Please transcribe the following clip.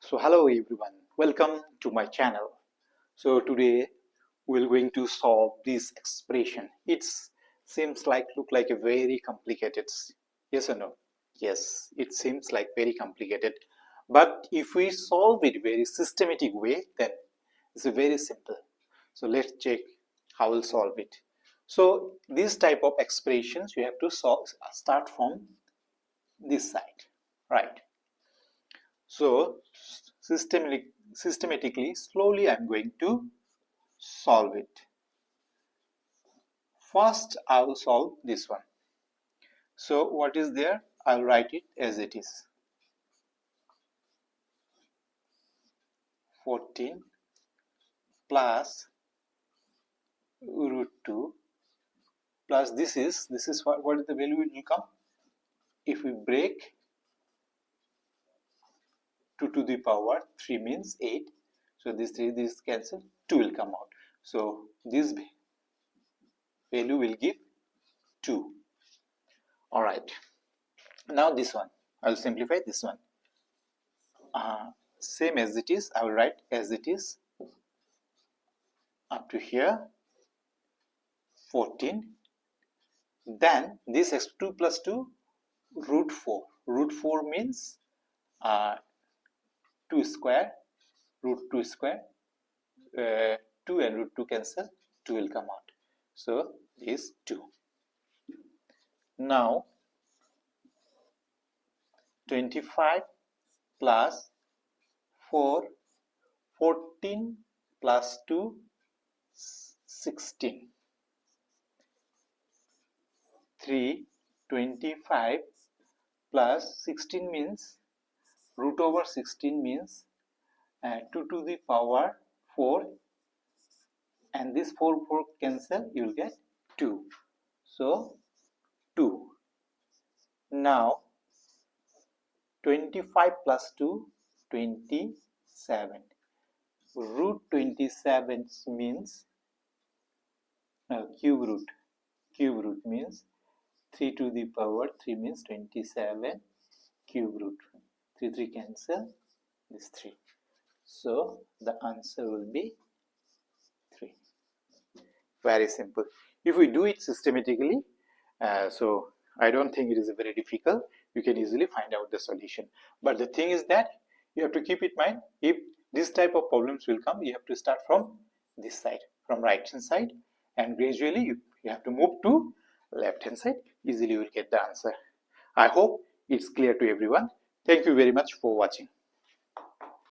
So hello everyone, welcome to my channel. So today we're going to solve this expression. It seems like look like a very complicated. Yes or no? Yes, it seems like very complicated. But if we solve it very systematic way, then it's very simple. So let's check how we'll solve it. So this type of expressions you have to start from this side, right? So systematically, slowly I'm going to solve it. First, I will solve this one. So what is there? I'll write it as it is. 14 plus root 2 plus this is what is the value will come? If we break 2 to the power 3 means 8. So this cancel, 2 will come out. So this value will give 2. Alright. Now this one, I'll simplify this one. Same as it is, I will write as it is up to here 14. Then this x2 plus 2 root 4. Root 4 means 2 square, root 2 square, 2 and root 2 cancel, 2 will come out. So this 2. Now 25 plus 4, 14 plus 2, 16. 3, 25 plus 16 means root over 16 means 2 to the power 4, and this 4 cancel, you will get 2. So 2. Now 25 plus 2, 27. Root 27 means cube root. Cube root means 3 to the power 3 means 27 cube root. 3 cancel, this 3. So the answer will be 3. Very simple. If we do it systematically, so I don't think it is very difficult. You can easily find out the solution. But the thing is that you have to keep in mind, if this type of problems will come, you have to start from this side, from right hand side, and gradually you have to move to left hand side. Easily you will get the answer. I hope it's clear to everyone. Thank you very much for watching.